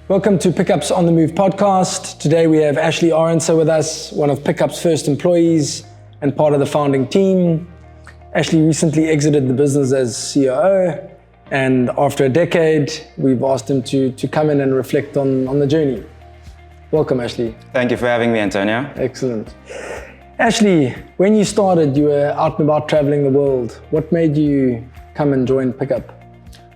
Welcome to Pickup's On the Move podcast. Today we have Arendse with us, one of Pickup's first employees and part of the founding team. Ashley recently exited the business as COO, and after a decade, we've asked him to come in and reflect on the journey. Welcome, Ashley. Thank you for having me, Antonio. Excellent. Ashley, when you started, you were out and about traveling the world. What made you come and join Picup?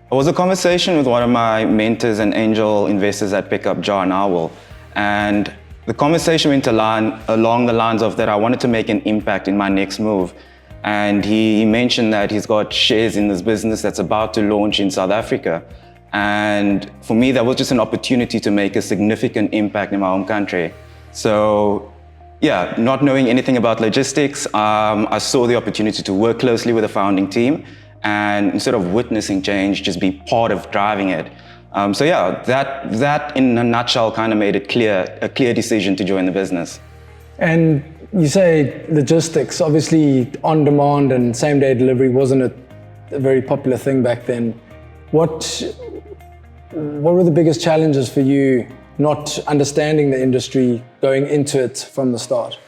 It was a conversation with one of my mentors and angel investors at Picup, John Howell. And the conversation went along the lines of that I wanted to make an impact in my next move. And he mentioned that he's got shares in this business that's about to launch in South Africa. And for me, that was just an opportunity to make a significant impact in my home country. So yeah, not knowing anything about logistics, I saw the opportunity to work closely with the founding team and instead of witnessing change, just be part of driving it. So yeah, that in a nutshell kind of made it a clear decision to join the business. And you say logistics, obviously on demand and same day delivery wasn't a very popular thing back then. What were the biggest challenges for you not understanding the industry, going into it from the start?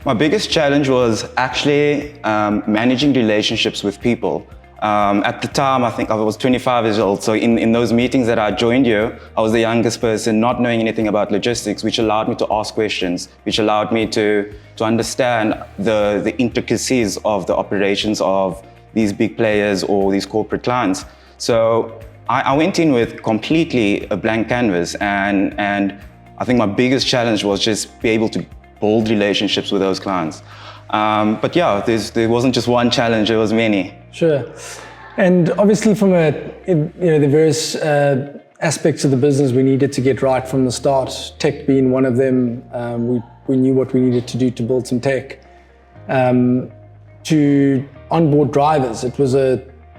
My biggest challenge was actually managing relationships with people. At the time, I think I was 25 years old. So in those meetings that I joined you, I was the youngest person, not knowing anything about logistics, which allowed me to ask questions, which allowed me to understand the intricacies of the operations of these big players or these corporate clients. So I went in with completely a blank canvas, and I think my biggest challenge was just be able to build relationships with those clients. But yeah, there wasn't just one challenge, there was many. Sure. And obviously from the various aspects of the business we needed to get right from the start, tech being one of them. We knew what we needed to do to build some tech. To onboard drivers, it was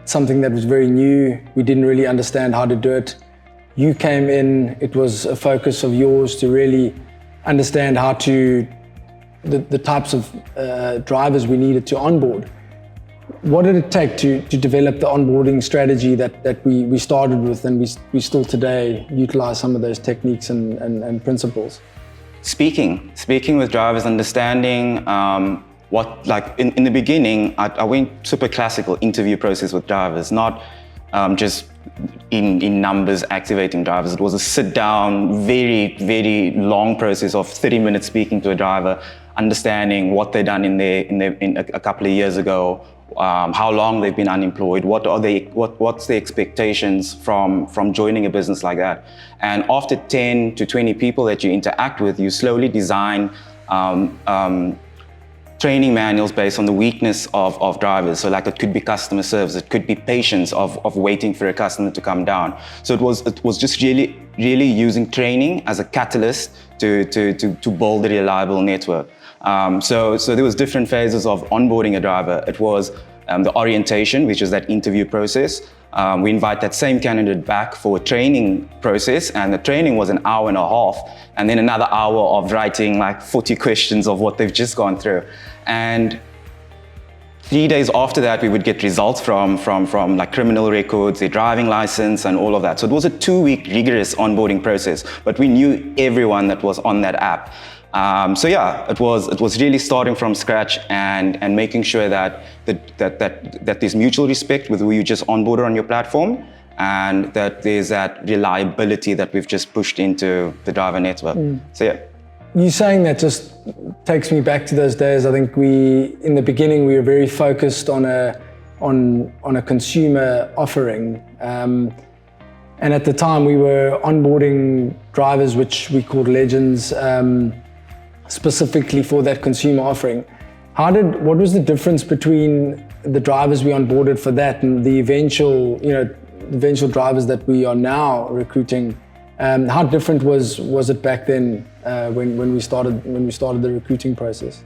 something that was very new. We didn't really understand how to do it. You came in, it was a focus of yours to really understand how to the types of drivers we needed to onboard. What did it take to develop the onboarding strategy that we started with, and we still today utilize some of those techniques and principles? Speaking with drivers, understanding in the beginning, I went super classical interview process with drivers, not just in numbers activating drivers. It was a sit down, very, very long process of 30 minutes speaking to a driver, understanding what they've done in a couple of years ago, how long they've been unemployed, what's the expectations from joining a business like that. And after 10 to 20 people that you interact with, you slowly design training manuals based on the weakness of drivers. So like it could be customer service, it could be patience of waiting for a customer to come down. So it was just really using training as a catalyst to build a reliable network. So there was different phases of onboarding a driver. It was the orientation, which is that interview process. We invite that same candidate back for a training process, and the training was an hour and a half, and then another hour of writing like 40 questions of what they've just gone through. And 3 days after that, we would get results from like criminal records, their driving license, and all of that. So it was a 2-week rigorous onboarding process, but we knew everyone that was on that app. So yeah, it was really starting from scratch and making sure that there's mutual respect with who you just onboarded on your platform, and that there's that reliability that we've just pushed into the driver network. So yeah. You saying that just takes me back to those days. I think in the beginning we were very focused on a consumer offering, and at the time we were onboarding drivers which we called legends, specifically for that consumer offering. What was the difference between the drivers we onboarded for that and the eventual drivers that we are now recruiting? How different was it back then when we started the recruiting process?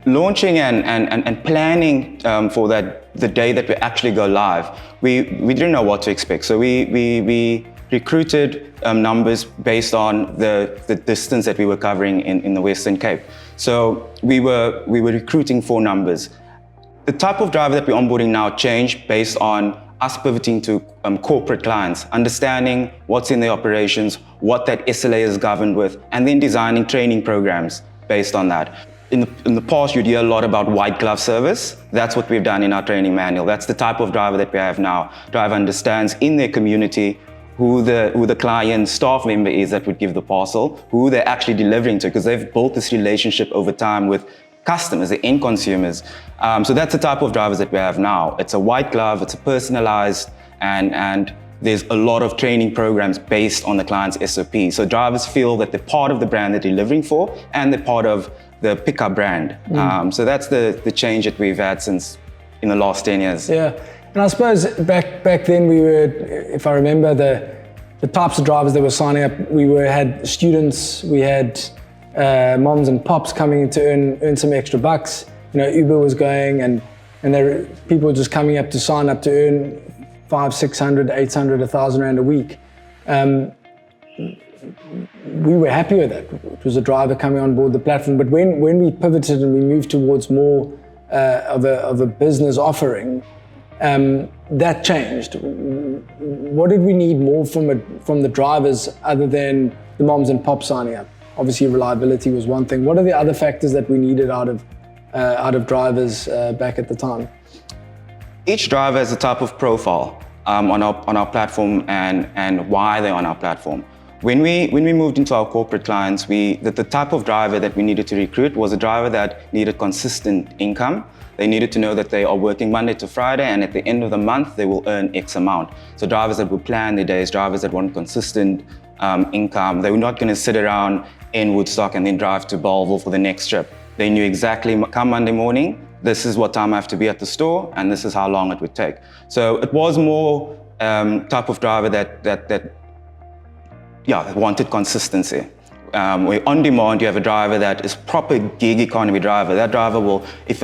Launching and planning for the day that we actually go live, we didn't know what to expect. So we recruited numbers based on the distance that we were covering in the Western Cape. So we were recruiting for numbers. The type of driver that we're onboarding now changed based on us pivoting to corporate clients, understanding what's in their operations, what that SLA is governed with, and then designing training programs based on that. In the past, you'd hear a lot about white glove service. That's what we've done in our training manual. That's the type of driver that we have now. Driver understands in their community who the client staff member is that would give the parcel, who they're actually delivering to, because they've built this relationship over time with customers, the end consumers. So that's the type of drivers that we have now. It's a white glove, it's a personalized, and there's a lot of training programs based on the client's SOP. So drivers feel that they're part of the brand they're delivering for, and they're part of the Picup brand. So that's the change that we've had since in the last 10 years. Yeah, and I suppose back then we were, if I remember, the types of drivers that were signing up, had students, we had moms and pops coming in to earn some extra bucks. You know, Uber was going, and people were just coming up to sign up to earn 500, 600, 800, 1,000 rand a week. We were happy with that. It was a driver coming on board the platform. But when we pivoted and we moved towards more of a business offering, that changed. What did we need more from the drivers other than the moms and pops signing up? Obviously, reliability was one thing. What are the other factors that we needed out of drivers back at the time? Each driver has a type of profile on our platform and why they're on our platform. When we moved into our corporate clients, the type of driver that we needed to recruit was a driver that needed consistent income. They needed to know that they are working Monday to Friday, and at the end of the month, they will earn X amount. So drivers that would plan their days, drivers that want consistent income. They were not going to sit around in Woodstock and then drive to Bellville for the next trip. They knew exactly, come Monday morning, this is what time I have to be at the store, and this is how long it would take. So it was more type of driver that wanted consistency. Where on demand, you have a driver that is proper gig economy driver. That driver will, if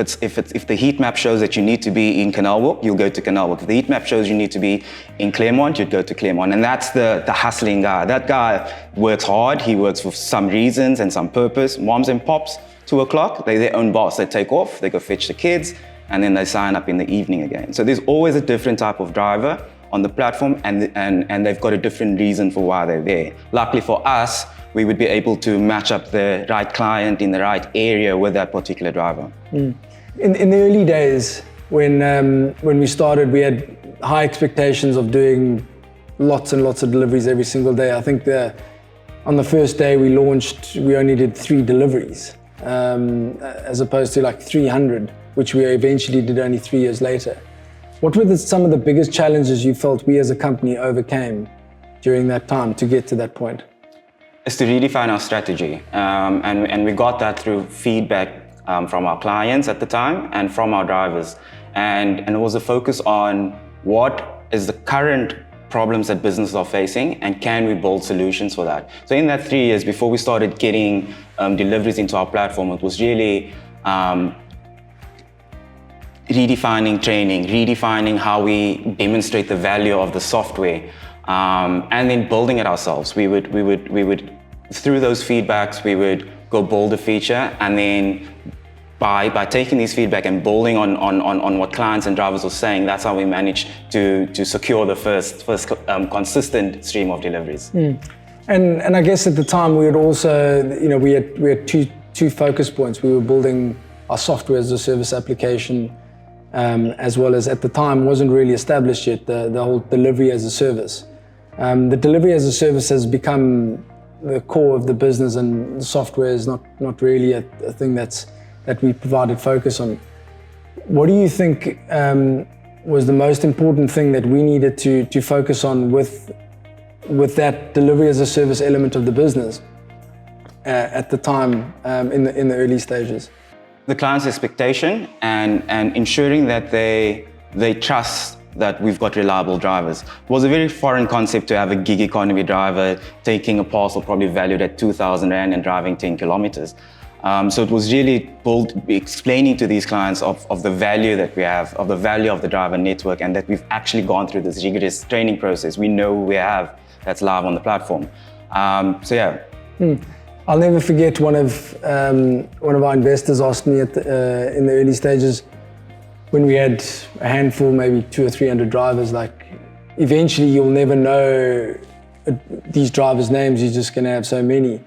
the heat map shows that you need to be in Canal Walk, you'll go to Canal Walk. If the heat map shows you need to be in Claremont, you'd go to Claremont. And that's the hustling guy. That guy works hard. He works for some reasons and some purpose. Moms and pops, 2 o'clock, they're their own boss. They take off, they go fetch the kids, and then they sign up in the evening again. So there's always a different type of driver on the platform, and they've got a different reason for why they're there. Luckily for us, we would be able to match up the right client in the right area with that particular driver. In the early days, when we started, we had high expectations of doing lots and lots of deliveries every single day. I think on the first day we launched, we only did 3 deliveries, as opposed to like 300, which we eventually did only 3 years later. What were some of the biggest challenges you felt we as a company overcame during that time to get to that point? Is to redefine our strategy. And we got that through feedback from our clients at the time and from our drivers. And it was a focus on what is the current problems that businesses are facing, and can we build solutions for that? So in that 3 years, before we started getting deliveries into our platform, it was really redefining training, redefining how we demonstrate the value of the software, and then building it ourselves. We would through those feedbacks, we would go build a feature, and then by taking these feedback and building on what clients and drivers were saying, that's how we managed to secure the first consistent stream of deliveries. And I guess at the time we had also, we had two focus points. We were building our software as a service application, as well as, at the time, wasn't really established yet, the whole delivery as a service. The delivery as a service has become the core of the business, and the software is not really a thing that we provided focus on. What do you think was the most important thing that we needed to focus on with that delivery as a service element of the business at the time, in the early stages? The client's expectation and ensuring that they trust that we've got reliable drivers. It was a very foreign concept to have a gig economy driver taking a parcel probably valued at 2,000 Rand and driving 10 kilometers. So it was really explaining to these clients of the value that we have, of the value of the driver network, and that we've actually gone through this rigorous training process. We know who we have that's live on the platform. So yeah. I'll never forget one of our investors asked me in the early stages, when we had a handful, maybe 200 or 300 drivers, like eventually you'll never know these drivers' names. You're just going to have so many.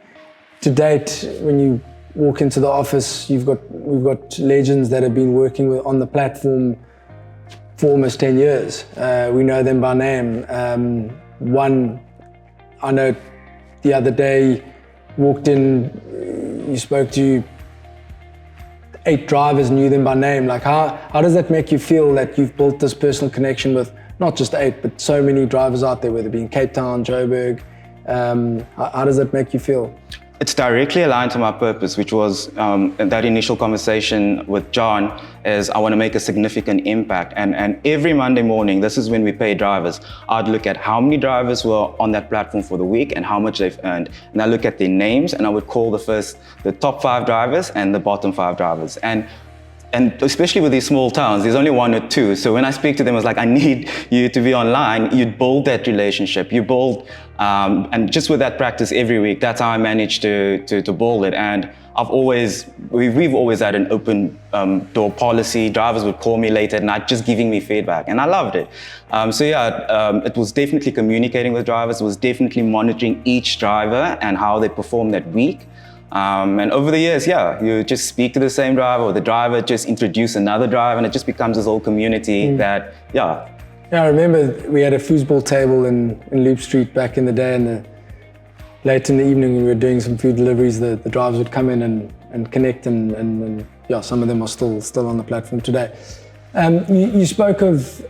To date, when you walk into the office, we've got legends that have been working on the platform for almost 10 years. We know them by name. One, I know the other day, walked in, you spoke to 8 drivers, knew them by name. Like how does that make you feel that you've built this personal connection with not just 8, but so many drivers out there, whether it be in Cape Town, Joburg? How does that make you feel? It's directly aligned to my purpose, which was that initial conversation with John, is I want to make a significant impact. And every Monday morning, this is when we pay drivers, I'd look at how many drivers were on that platform for the week and how much they've earned. And I look at their names and I would call the top 5 drivers and the bottom 5 drivers. And especially with these small towns, there's only 1 or 2. So when I speak to them, I was like, I need you to be online. You build that relationship. You build, and just with that practice every week, that's how I managed to build it. And we've always had an open door policy. Drivers would call me late at night, just giving me feedback, and I loved it. It was definitely communicating with drivers. It was definitely monitoring each driver and how they performed that week. And over the years, you just speak to the same driver, or the driver just introduce another driver, and it just becomes this whole community that. Yeah, I remember we had a foosball table in Loop Street back in the day, and late in the evening when we were doing some food deliveries, the drivers would come in and connect, and some of them are still on the platform today. You spoke of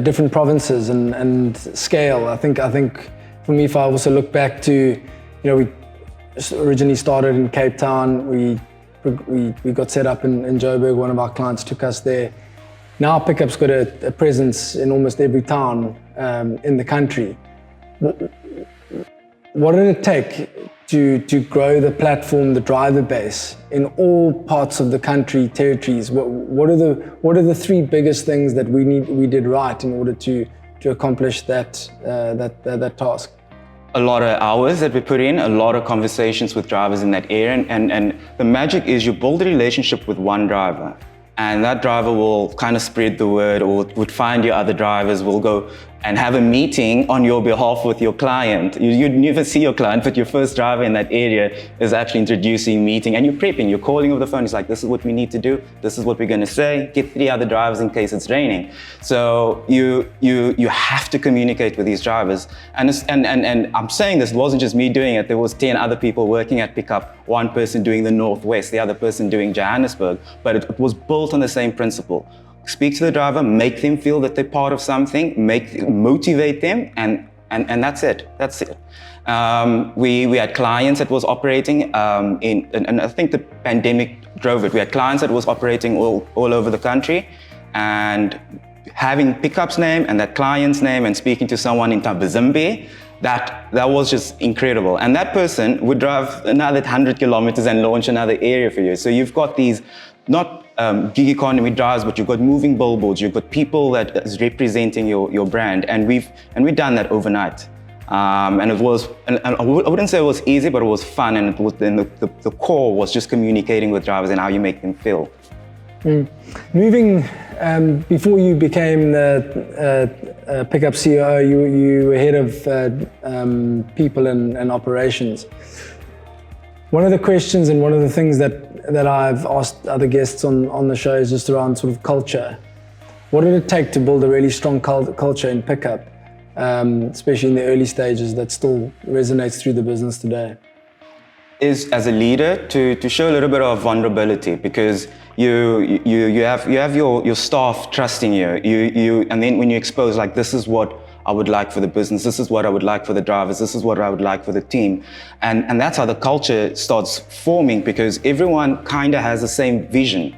different provinces and scale. I think for me, if I also look back to, we originally started in Cape Town. We got set up in Joburg. One of our clients took us there. Now Pickup's got a presence in almost every town in the country. What did it take to grow the platform, the driver base in all parts of the country, territories? What are the 3 biggest things that we did right in order to accomplish that task? A lot of hours that we put in, a lot of conversations with drivers in that area. And the magic is you build a relationship with one driver, and that driver will kind of spread the word, or would find your other drivers, will go and have a meeting on your behalf with your client. You'd never see your client, but your first driver in that area is actually introducing, meeting, and you're prepping, you're calling over the phone. It's like, this is what we need to do, this is what we're gonna say, get 3 other drivers in case it's raining. So you have to communicate with these drivers. And I'm saying this, it wasn't just me doing it, there was 10 other people working at Picup, 1 person doing the Northwest, the other person doing Johannesburg, but it was built on the same principle. Speak to the driver, make them feel that they're part of something, motivate them, and that's it. That's it. We had clients that was operating and I think the pandemic drove it. We had clients that was operating all over the country, and having Pickup's name and that client's name and speaking to someone in Tabazimbi, that was just incredible. And that person would drive another 100 kilometers and launch another area for you. So you've got these not gig economy drivers, but you've got moving billboards, you've got people that is representing your brand, and we've done that overnight. And it was, and I wouldn't say it was easy, but it was fun, and it was the core was just communicating with drivers and how you make them feel. Moving, before you became the Picup CEO, you were head of people and operations. One of the questions and one of the things that I've asked other guests on the show is just around sort of culture. What did it take to build a really strong culture in Picup, especially in the early stages, that still resonates through the business today? Is as a leader to show a little bit of vulnerability, because you have your staff trusting you, and then when you expose, like, this is what I would like for the business, this is what I would like for the drivers, this is what I would like for the team. And that's how the culture starts forming, because everyone kind of has the same vision.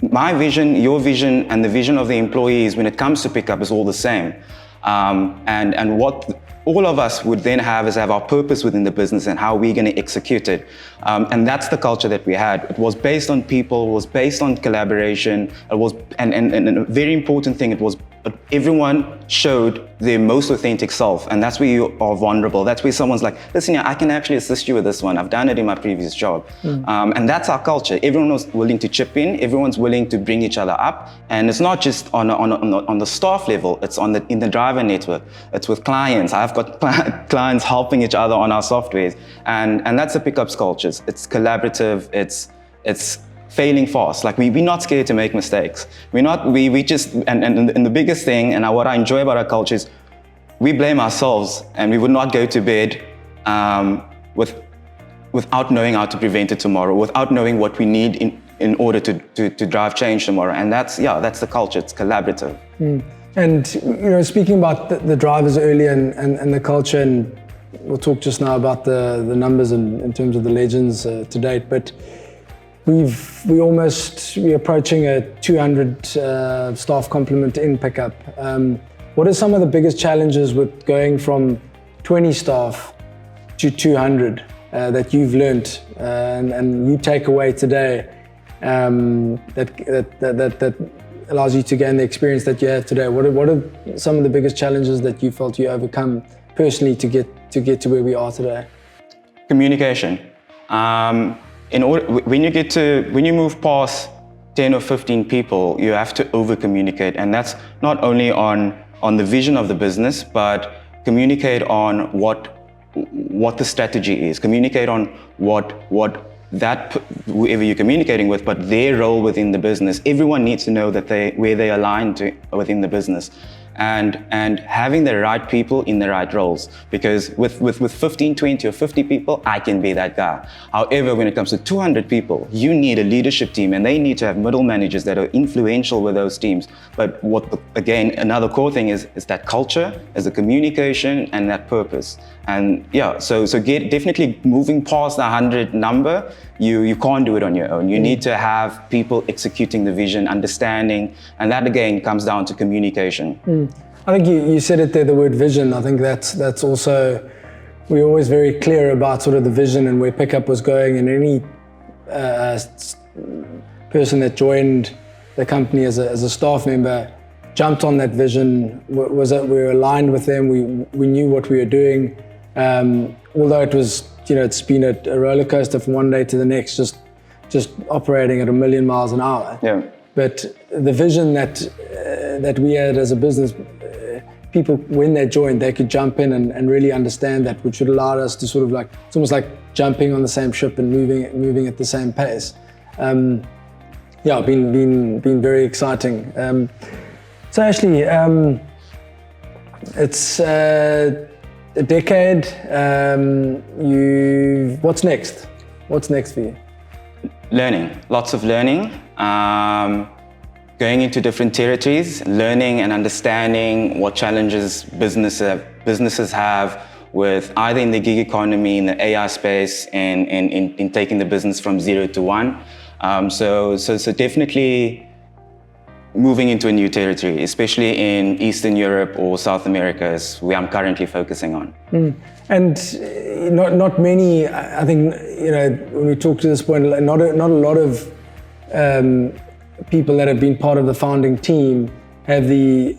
My vision, your vision, and the vision of the employees when it comes to Picup is all the same. And what all of us would then have is have our purpose within the business and how we're going to execute it. And that's the culture that we had. It was based on people, it was based on collaboration, it was, and a very important thing, it was but everyone showed their most authentic self. And that's where you are vulnerable. That's where someone's like, listen, I can actually assist you with this one. I've done it in my previous job. And that's our culture. Everyone was willing to chip in. Everyone's willing to bring each other up. And it's not just on the staff level. It's in the driver network. It's with clients. I've got clients helping each other on our softwares. And that's the Picup's culture. It's collaborative. It's failing fast. Like we're not scared to make mistakes. We just, and the biggest thing, and what I enjoy about our culture is we blame ourselves, and we would not go to bed without knowing how to prevent it tomorrow, without knowing what we need in order to drive change tomorrow. And that's the culture. It's collaborative. And speaking about the drivers earlier and the culture, and we'll talk just now about the numbers in terms of the legends to date, but we're approaching a 200 staff complement in Picup. What are some of the biggest challenges with going from 20 staff to 200 that you've learnt and you take away today that allows you to gain the experience that you have today? What are some of the biggest challenges that you felt you overcome personally to get to where we are today? Communication. When you move past 10 or 15 people, you have to over communicate, and that's not only on the vision of the business, but communicate on what the strategy is, communicate on whoever you're communicating with, but their role within the business. Everyone needs to know where they align to within the business. And having the right people in the right roles, because with 15, 20 or 50 people, I can be that guy. However, when it comes to 200 people, you need a leadership team, and they need to have middle managers that are influential with those teams. But again, another core thing is that culture, is the communication and that purpose. And so definitely moving past the 100 number, you can't do it on your own. You need to have people executing the vision, understanding, and that again comes down to communication. I think you said it there, the word vision. I think that's also, we're always very clear about sort of the vision and where Picup was going, and any person that joined the company as a staff member jumped on that vision, we were aligned with them, we knew what we were doing. Although it was, it's been a roller coaster from one day to the next, just operating at 1,000,000 miles an hour. Yeah. But the vision that we had as a business, people, when they joined, they could jump in and really understand that, which would allow us to sort of like, it's almost like jumping on the same ship and moving at the same pace. Been very exciting. So Ashley, it's a decade. What's next? What's next for you? Learning, lots of learning. Going into different territories, learning and understanding what challenges businesses have with either in the gig economy, in the AI space, and in taking the business from 0 to 1. So definitely moving into a new territory, especially in Eastern Europe or South America, is where I'm currently focusing on. And not many, I think, when we talk to this point, not a lot of people that have been part of the founding team had the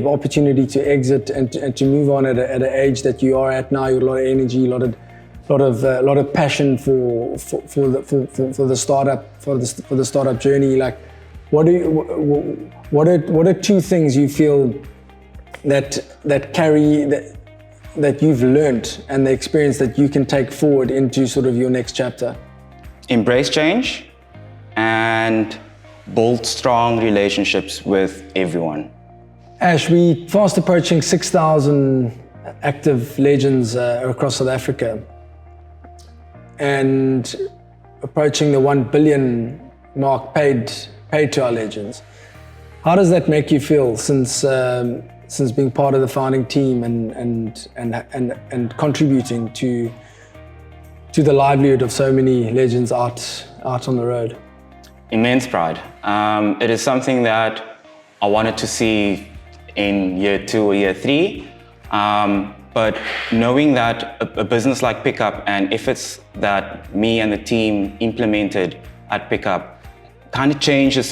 opportunity to exit and to move on at an age that you are at now. You have a lot of energy, a lot of passion for the startup journey. Like, what are two things you feel that you've learned, and the experience that you can take forward into sort of your next chapter? Embrace change and build strong relationships with everyone. Ash, we fast approaching 6,000 active legends across South Africa, and approaching the 1 billion mark paid to our legends. How does that make you feel since being part of the founding team and contributing to the livelihood of so many legends out on the road? Immense pride. It is something that I wanted to see in year 2 or year 3, but knowing that a business like Picup and efforts that me and the team implemented at Picup kind of changed the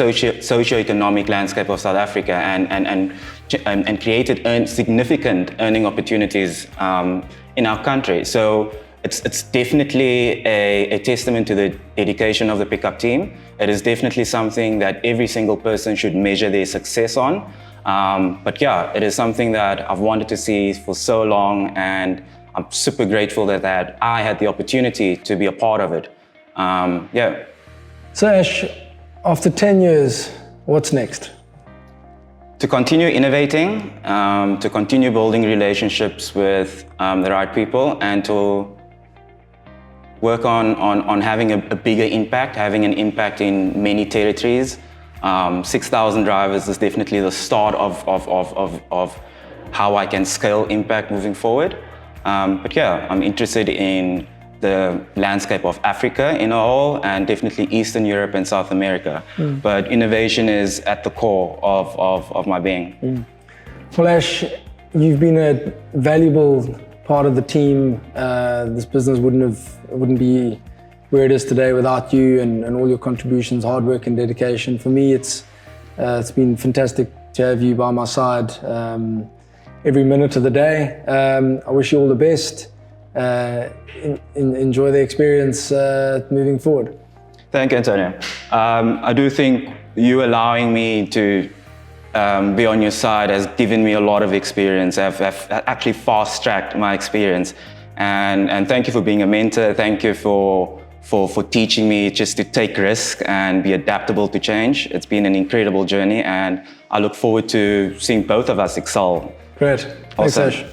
socio-economic landscape of South Africa and created significant earning opportunities in our country. So it's definitely a testament to the dedication of the Picup team. It is definitely something that every single person should measure their success on. But yeah, it is something that I've wanted to see for so long, and I'm super grateful that I had the opportunity to be a part of it. Yeah. So Ash, after 10 years, what's next? To continue innovating, to continue building relationships with the right people, and to work on having a bigger impact, having an impact in many territories. 6,000 drivers is definitely the start of how I can scale impact moving forward. But yeah, I'm interested in the landscape of Africa in a whole, and definitely Eastern Europe and South America. But innovation is at the core of my being. Well, Ash, you've been a valuable part of the team. This business wouldn't be where it is today without you and all your contributions, hard work and dedication. For me, it's been fantastic to have you by my side every minute of the day. I wish you all the best. Enjoy the experience moving forward. Thank you, Antonio. I do think you allowing me to be on your side has given me a lot of experience. I've actually fast-tracked my experience. And thank you for being a mentor. Thank you for teaching me just to take risk and be adaptable to change. It's been an incredible journey, and I look forward to seeing both of us excel. Great. Thanks, Awesome. Ash.